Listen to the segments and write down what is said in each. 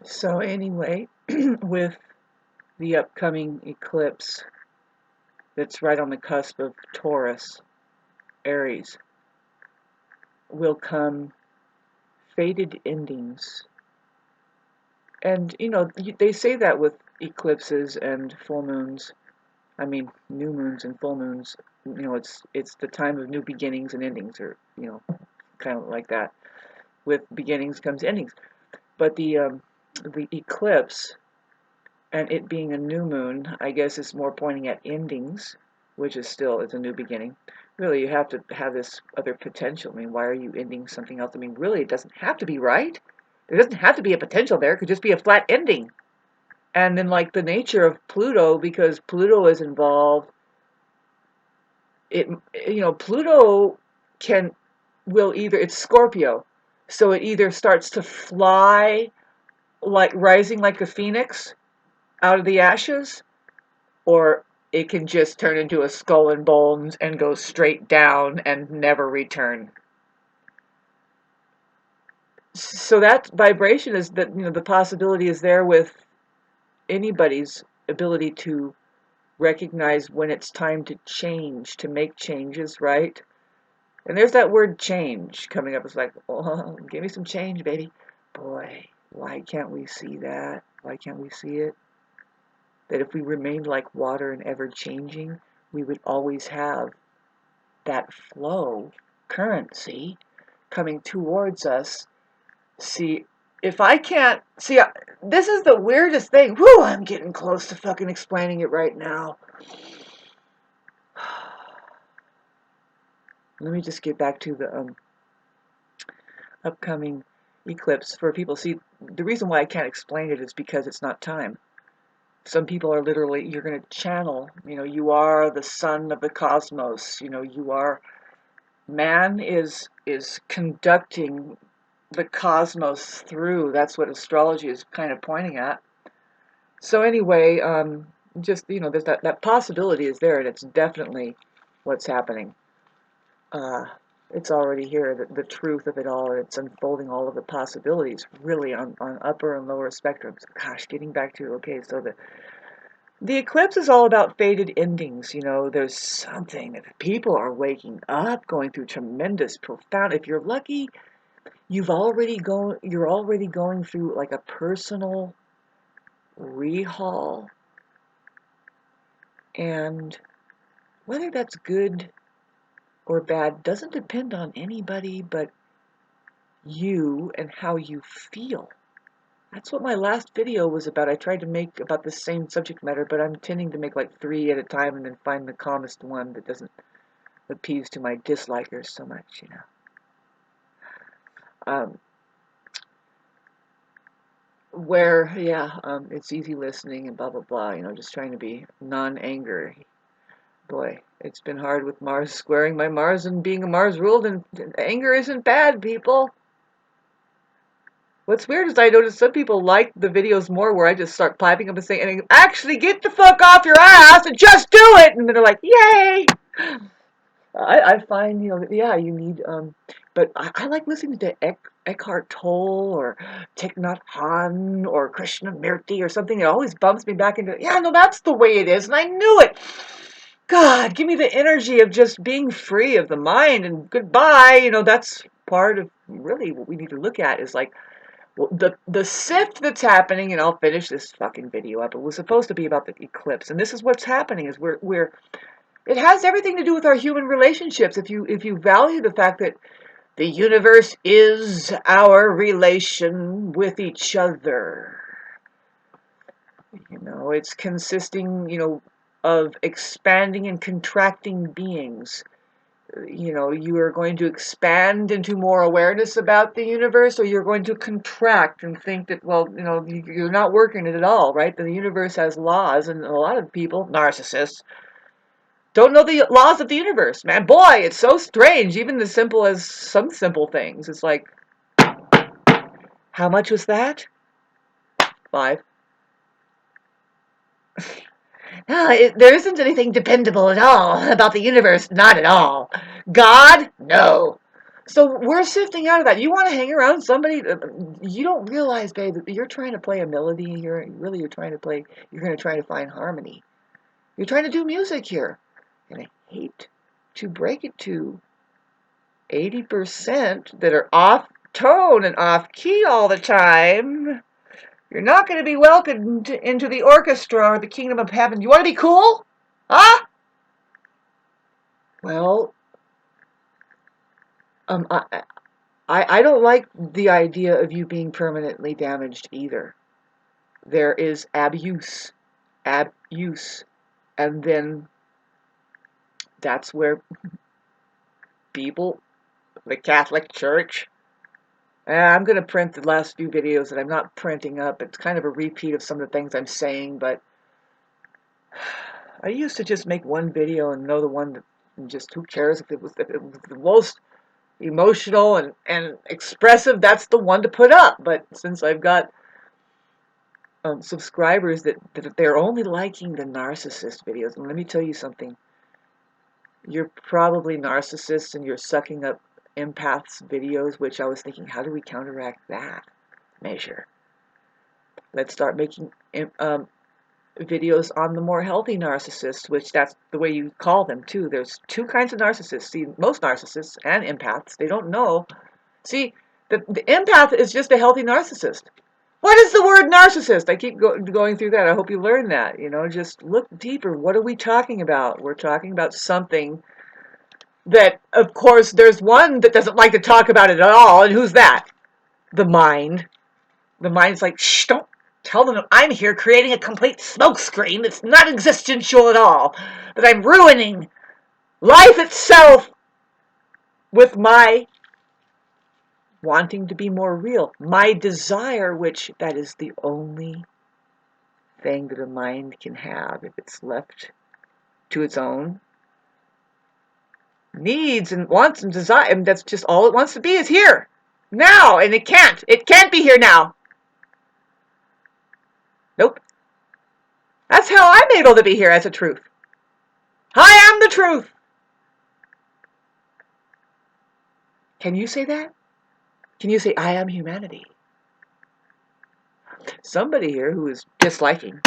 So anyway, with the upcoming eclipse that's right on the cusp of Taurus, Aries, will come fated endings. And, they say that with eclipses and full moons. I mean, new moons and full moons. It's the time of new beginnings and endings, or, kind of like that. With beginnings comes endings. But the eclipse, and it being a new moon, I guess is more pointing at endings, which is still, it's a new beginning. Really, you have to have this other potential. I mean, why are you ending something else? I mean, really, it doesn't have to be right. There doesn't have to be a potential there. It could just be a flat ending. And then, like, the nature of Pluto, because Pluto is involved, Pluto it's Scorpio. So it either starts to fly, like rising like a phoenix out of the ashes, or it can just turn into a skull and bones and go straight down and never return. So that vibration is that, the possibility is there with anybody's ability to recognize when it's time to change, to make changes, right? And there's that word change coming up. It's like, oh, give me some change, baby. Boy, why can't we see that? Why can't we see it? That if we remained like water and ever changing, we would always have that flow, currency, coming towards us. See, if I can't see, this is the weirdest thing. Whew, I'm getting close to fucking explaining it right now. Let me just get back to the upcoming eclipse for people. See, the reason why I can't explain it is because it's not time. Some people are literally, you're going to channel, you are the sun of the cosmos, you are, man is conducting the cosmos through. That's what astrology is kind of pointing at. So anyway, just, there's that possibility is there, and it's definitely what's happening. It's already here, the truth of it all, and it's unfolding all of the possibilities, really, on upper and lower spectrums. Gosh, getting back to, okay, so the eclipse is all about fated endings. There's something that people are waking up, going through tremendous, profound. If you're lucky, you're already going through like a personal rehaul, and whether that's good or bad doesn't depend on anybody but you and how you feel. That's what my last video was about. I tried to make about the same subject matter, but I'm tending to make like 3 at a time and then find the calmest one that doesn't appease to my dislikers so much. Um, it's easy listening and blah, blah, blah, just trying to be non-anger. Boy, it's been hard with Mars squaring my Mars and being a Mars ruled, and anger isn't bad, people. What's weird is I notice some people like the videos more where I just start piping up and saying, actually get the fuck off your ass and just do it! And then they're like, yay! I find, you need, but I like listening to Eckhart Tolle or Thich Nhat Hanh or Krishnamurti or something. It always bumps me back into, yeah, no, that's the way it is, and I knew it. God, give me the energy of just being free of the mind and goodbye. That's part of really what we need to look at is like, well, the sift that's happening, and I'll finish this fucking video up. It was supposed to be about the eclipse, and this is what's happening: is we're it has everything to do with our human relationships. If you value the fact that the universe is our relation with each other, it's consisting, of expanding and contracting beings. You are going to expand into more awareness about the universe, or you're going to contract and think that, well, you're not working it at all, right? The universe has laws, and a lot of people, narcissists, don't know the laws of the universe, man. Boy, it's so strange. Even as simple as some simple things. It's like, how much was that? 5. No, there isn't anything dependable at all about the universe. Not at all. God? No. So we're sifting out of that. You want to hang around somebody, you don't realize, babe, that you're trying to play a melody here. Really, you're going to try to find harmony. You're trying to do music here. And I hate to break it to 80% that are off tone and off key all the time. You're not going to be welcomed into the orchestra or the kingdom of heaven. You want to be cool? Huh? Well, um, I, I don't like the idea of you being permanently damaged either. There is abuse, and then that's where people, the Catholic Church, I'm going to print the last few videos that I'm not printing up. It's kind of a repeat of some of the things I'm saying, but I used to just make one video and know the one that, and just who cares if it was the most emotional and expressive, that's the one to put up. But since I've got subscribers that they're only liking the narcissist videos, and let me tell you something, you're probably narcissists and you're sucking up empaths videos, which I was thinking, how do we counteract that measure? Let's start making videos on the more healthy narcissists, which that's the way you call them too. There's two kinds of narcissists. See, most narcissists and empaths, they don't know. See, the empath is just a healthy narcissist. What is the word narcissist? I keep going through that. I hope you learn that. You know, just look deeper. What are we talking about? We're talking about something that, of course, there's one that doesn't like to talk about it at all. And who's that? The mind. The mind's like, shh, don't tell them I'm here creating a complete smokescreen that's not existential at all. That I'm ruining life itself with my wanting to be more real. My desire, which that is the only thing that a mind can have if it's left to its own needs and wants and desire. And that's just all it wants to be is here, now, and it can't. It can't be here now. Nope. That's how I'm able to be here as a truth. I am the truth. Can you say that? Can you say, I am humanity? Somebody here who is disliking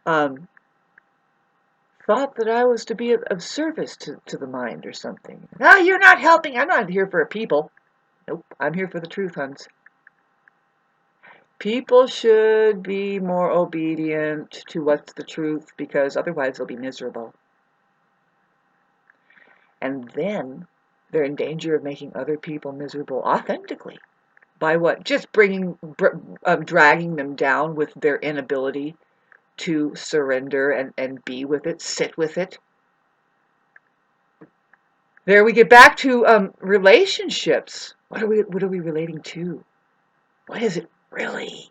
thought that I was to be of service to the mind or something. No, you're not helping. I'm not here for a people. Nope, I'm here for the truth, Huns. People should be more obedient to what's the truth, because otherwise they'll be miserable. And then they're in danger of making other people miserable authentically. By what? Just dragging them down with their inability to surrender and be with it, sit with it. There we get back to relationships. What are we relating to? What is it really?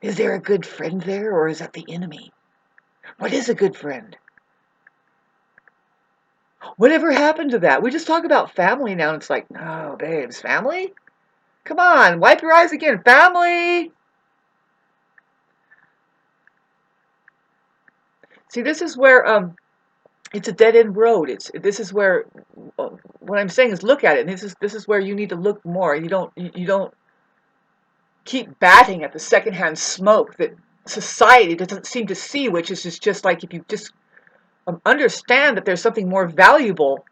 Is there a good friend there, or is that the enemy? What is a good friend? Whatever happened to that? We just talk about family now, and it's like, no, babes, family? Come on, wipe your eyes again. Family! See, this is where it's a dead-end road. This is where what I'm saying is look at it. And this is where you need to look more. You don't keep batting at the secondhand smoke that society doesn't seem to see, which is just like if you just understand that there's something more valuable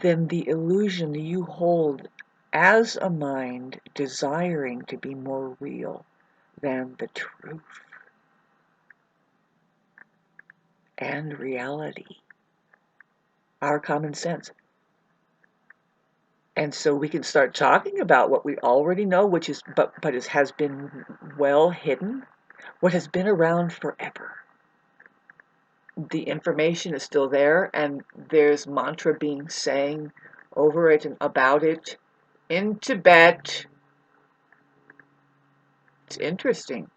than the illusion you hold as a mind desiring to be more real than the truth and reality, our common sense. And so we can start talking about what we already know, which is but it has been well hidden, what has been around forever. The information is still there, and there's mantra being sang over it and about it in Tibet. It's interesting.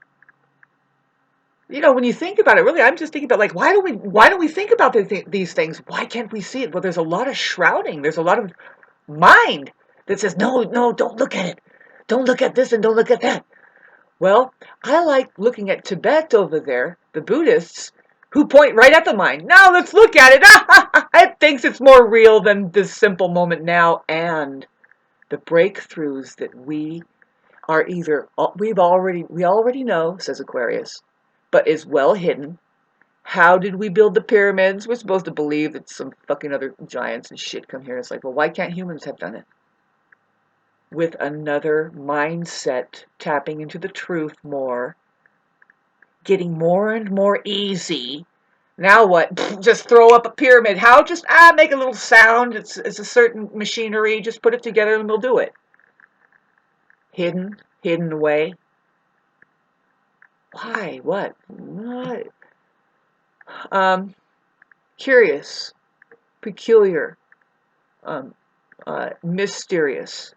You know, when you think about it, really, I'm just thinking about, like, why don't we think about these things? Why can't we see it? Well, there's a lot of shrouding. There's a lot of mind that says, no, don't look at it. Don't look at this and don't look at that. Well, I like looking at Tibet over there, the Buddhists, who point right at the mind. Now let's look at it. It thinks it's more real than this simple moment now, and the breakthroughs that we are either we already know, says Aquarius, but is well hidden. How did we build the pyramids? We're supposed to believe that some fucking other giants and shit come here. It's like, well, why can't humans have done it? With another mindset, tapping into the truth more, getting more and more easy. Now what? Just throw up a pyramid. How? Just make a little sound. It's a certain machinery. Just put it together and we'll do it. Hidden away. Why? What? Curious, peculiar, mysterious.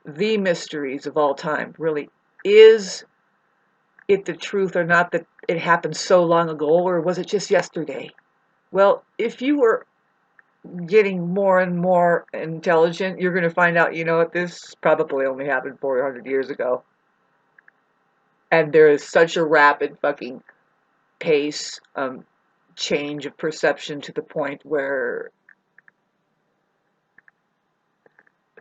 The mysteries of all time, really. Is it the truth or not that it happened so long ago, or was it just yesterday? Well, if you were getting more and more intelligent, you're going to find out, you know what, this probably only happened 400 years ago. And there is such a rapid fucking pace, change of perception to the point where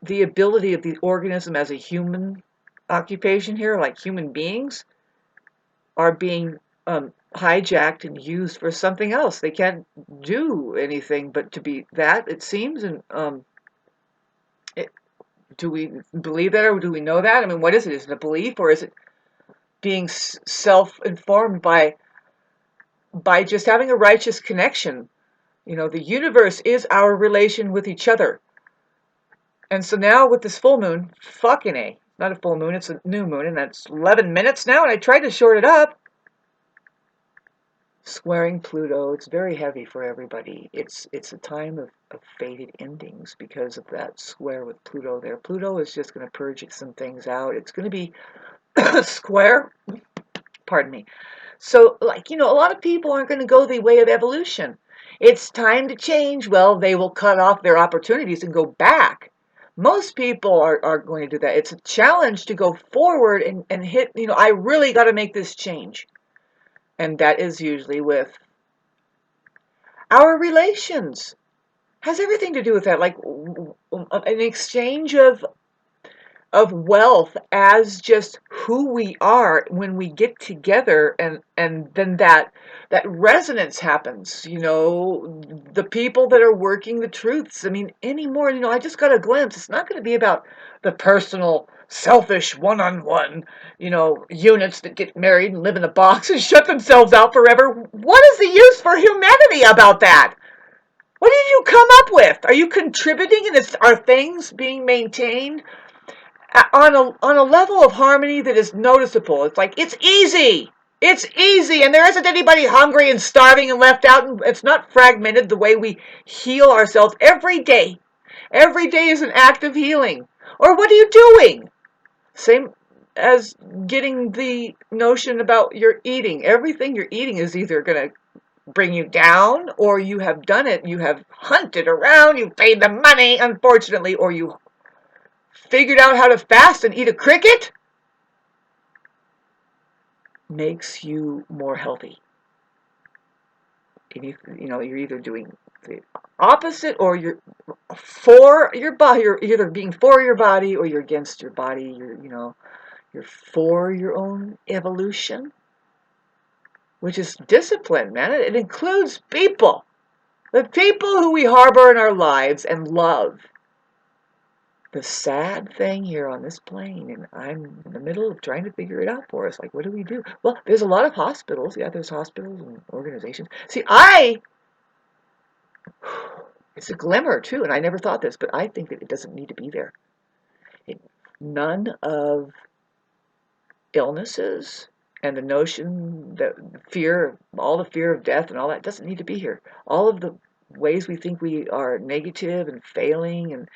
the ability of the organism as a human occupation here, like human beings, are being hijacked and used for something else. They can't do anything but to be that, it seems. And do we believe that, or do we know that? I mean, what is it? Is it a belief, or is it being self-informed by just having a righteous connection? You know, the universe is our relation with each other. And so now with this full moon, fucking A, not a full moon, it's a new moon, and that's 11 minutes now, and I tried to short it up. Squaring Pluto, it's very heavy for everybody. It's a time of fated endings because of that square with Pluto there. Pluto is just going to purge some things out. It's going to be square, pardon me. So, like, you know, a lot of people aren't going to go the way of evolution. It's time to change. Well, they will cut off their opportunities and go back. Most people are going to do that. It's a challenge to go forward and hit, you know, I really got to make this change. And that is usually with our relations. Has everything to do with that. Like an exchange of wealth as just who we are when we get together, and then that resonance happens, you know, the people that are working the truths. I mean, anymore, you know, I just got a glimpse. It's not going to be about the personal, selfish, one-on-one, you know, units that get married and live in a box and shut themselves out forever. What is the use for humanity about that? What did you come up with? Are you contributing, and are things being maintained on a level of harmony that is noticeable? It's like, it's easy. It's easy, and there isn't anybody hungry and starving and left out, and it's not fragmented the way we heal ourselves every day. Every day is an act of healing. Or what are you doing? Same as getting the notion about your eating. Everything you're eating is either going to bring you down, or you have done it, you have hunted around, you've paid the money, unfortunately, or you figured out how to fast and eat a cricket. Makes you more healthy. And you know, you're either doing the opposite, or you're for your body. You're either being for your body or you're against your body. You're for your own evolution, which is discipline, man. It includes people. The people who we harbor in our lives and love. The sad thing here on this plane, and I'm in the middle of trying to figure it out for us. Like, what do we do? Well, there's a lot of hospitals. Yeah, there's hospitals and organizations. See, it's a glimmer too, and I never thought this, but I think that it doesn't need to be there. None of illnesses and the notion that all the fear of death and all that doesn't need to be here. All of the ways we think we are negative and failing, and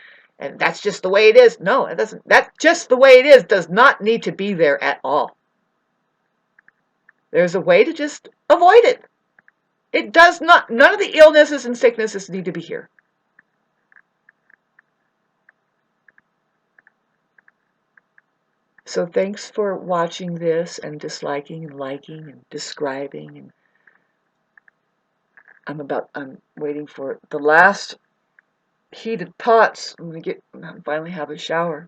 that's just the way it is. No, it doesn't. That's just the way it is. Does not need to be there at all. There's a way to just avoid it. It does not. None of the illnesses and sicknesses need to be here. So thanks for watching this and disliking and liking and describing and I'm waiting for the last heated pots. I'm gonna finally have a shower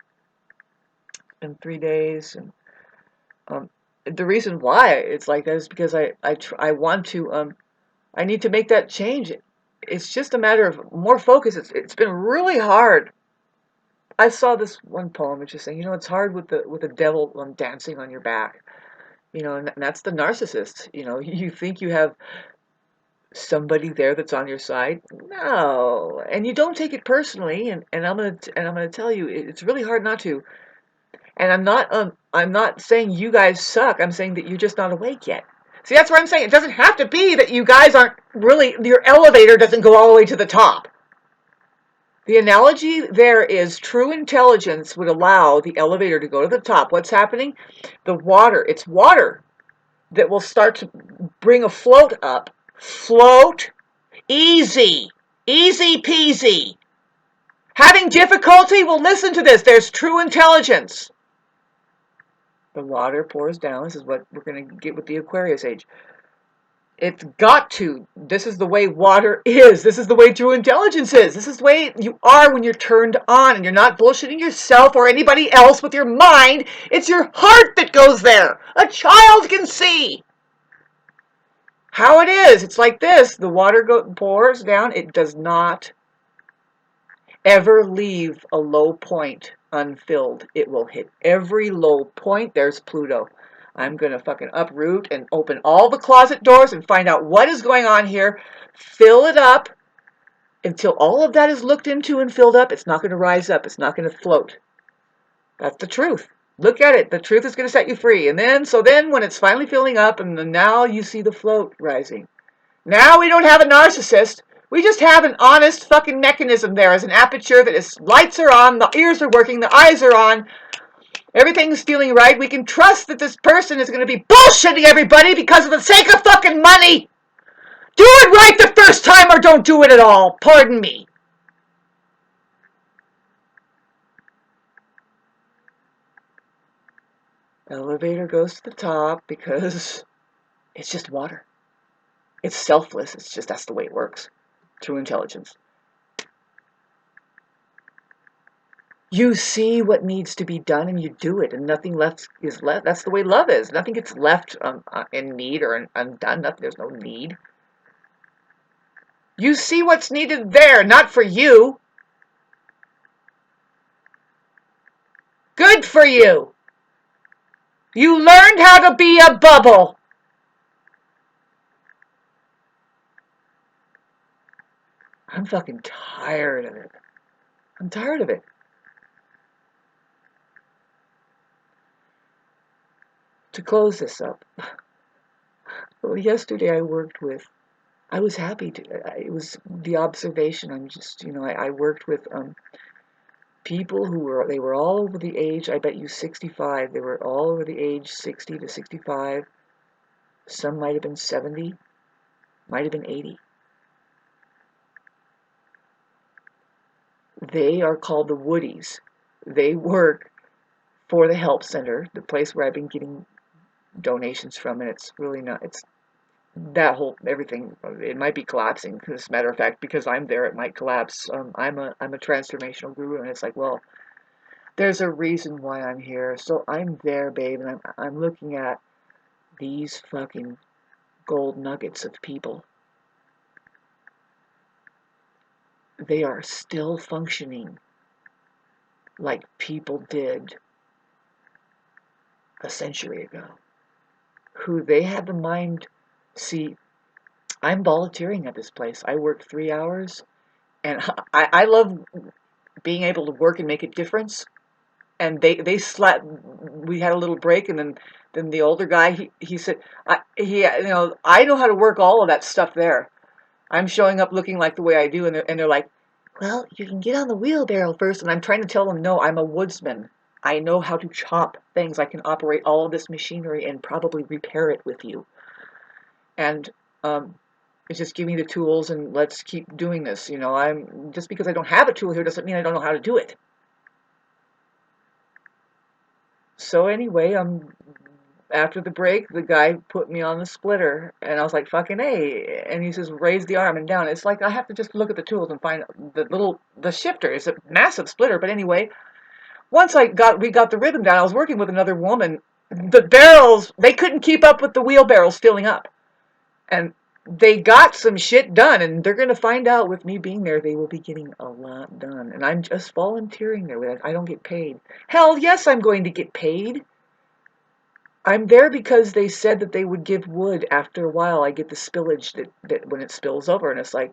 in 3 days. And um, the reason why it's like that is because I want to, I need to make that change. It's just a matter of more focus. It's been really hard. I saw this one poem which is saying, it's hard with the devil dancing on your back, and that's the narcissist. You think you have somebody there that's on your side. No, and you don't take it personally. And I'm gonna tell you, it's really hard not to. And I'm not saying you guys suck. I'm saying that you're just not awake yet. See, that's what I'm saying. It doesn't have to be that you guys aren't really, your elevator doesn't go all the way to the top. The analogy there is true intelligence would allow the elevator to go to the top. What's happening? It's water that will start to bring a float up. Float, easy, easy peasy. Having difficulty? Well, listen to this. There's true intelligence. The water pours down. This is what we're going to get with the Aquarius age. It's got to. This is the way water is. This is the way true intelligence is. This is the way you are when you're turned on and you're not bullshitting yourself or anybody else with your mind. It's your heart that goes there. A child can see how it is. It's like this. The water pours down. It does not ever leave a low point unfilled. It will hit every low point. There's Pluto. I'm going to fucking uproot and open all the closet doors and find out what is going on here. Fill it up until all of that is looked into and filled up. It's not going to rise up. It's not going to float. That's the truth. Look at it. The truth is going to set you free. And then when it's finally filling up, and then now you see the float rising. Now we don't have a narcissist. We just have an honest fucking mechanism there as an aperture that is, lights are on, the ears are working, the eyes are on, everything's feeling right. We can trust that this person is going to be bullshitting everybody because of the sake of fucking money. Do it right the first time or don't do it at all. Pardon me. Elevator goes to the top because it's just water. It's selfless. It's just, that's the way it works. True intelligence. You see what needs to be done and you do it, and nothing left is left. That's the way love is. Nothing gets left in need or undone. Nothing. There's no need. You see what's needed there, not for you. Good for you. You learned how to be a bubble. I'm fucking tired of it. I'm tired of it. To close this up, well, yesterday I was happy to, it was the observation. I'm just, I worked with people they were all over the age, I bet you 65. They were all over the age 60 to 65. Some might have been 70, might have been 80. They are called the Woodies. They work for the Help Center, the place where I've been getting donations from, and it's really not, it's that whole everything, it might be collapsing. As a matter of fact, because I'm there, it might collapse. I'm a transformational guru, and it's like, well, there's a reason why I'm here. So I'm there, babe, and I'm looking at these fucking gold nuggets of people. They are still functioning like people did a century ago. Who they had the mind. See, I'm volunteering at this place. I work 3 hours, and I love being able to work and make a difference. And they slept. We had a little break, and then the older guy, he said, I know how to work all of that stuff there. I'm showing up looking like the way I do, and they're like, well, you can get on the wheelbarrow first. And I'm trying to tell them, no, I'm a woodsman. I know how to chop things. I can operate all of this machinery and probably repair it with you. And just give me the tools and let's keep doing this. I'm just because I don't have a tool here doesn't mean I don't know how to do it. So anyway, after the break, the guy put me on the splitter, and I was like, fucking A. And he says, raise the arm and down. It's like I have to just look at the tools and find the shifter. It's a massive splitter. But anyway, once we got the rhythm down, I was working with another woman. The barrels, they couldn't keep up with the wheelbarrows filling up. And they got some shit done, and they're going to find out with me being there, they will be getting a lot done. And I'm just volunteering there. I don't get paid. Hell, yes, I'm going to get paid. I'm there because they said that they would give wood after a while. I get the spillage that when it spills over, and it's like,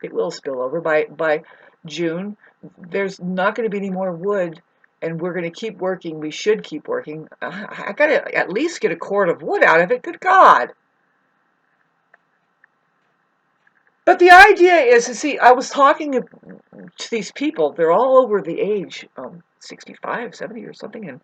it will spill over. By June, there's not going to be any more wood, and we're going to keep working. We should keep working. I got to at least get a cord of wood out of it. Good God. But the idea is to see, I was talking to these people. They're all over the age, 65, 70 or something, and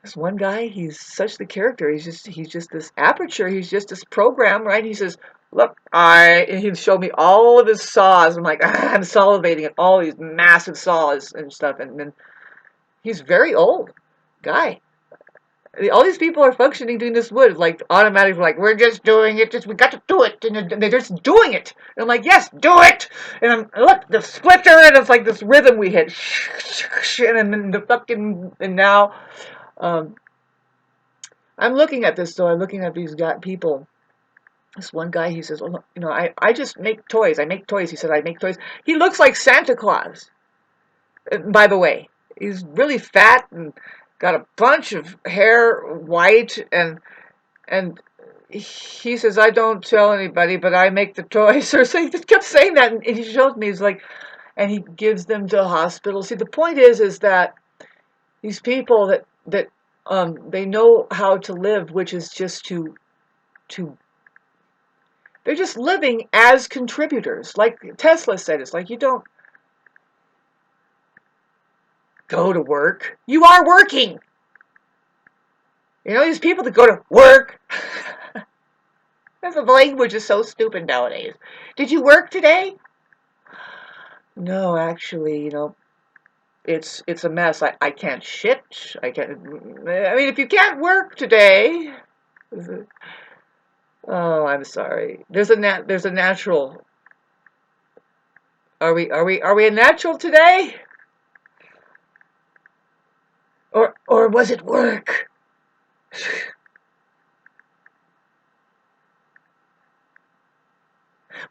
this one guy, he's such the character. He's just this aperture. He's just this program, right? He says, "Look, and he showed me all of his saws." I'm like, I'm salivating at all these massive saws and stuff. And then he's very old guy. All these people are functioning doing this wood like automatically, like we're just doing it. Just we got to do it, and they're just doing it. And I'm like, yes, do it. And look, the splitter, and it's like this rhythm we hit, and then the fucking and now. Um, I'm looking at this, though. I'm looking at these people. This one guy, he says, oh, I just make toys. I make toys. He said, I make toys. He looks like Santa Claus, by the way. He's really fat and got a bunch of hair, white, and he says, I don't tell anybody, but I make the toys. Or so he just kept saying that, and he shows me, he's like, and he gives them to hospitals. See, the point is that these people that they know how to live, which is just to they're just living as contributors. Like Tesla said, it's like you don't go to work. You are working. These people that go to work. The language is so stupid nowadays. Did you work today? No, actually, it's a mess. I can't shit. I can't. I mean, if you can't work today, oh, I'm sorry. There's a natural. Are we a natural today? Or was it work?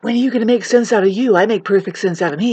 When are you going to make sense out of you? I make perfect sense out of me.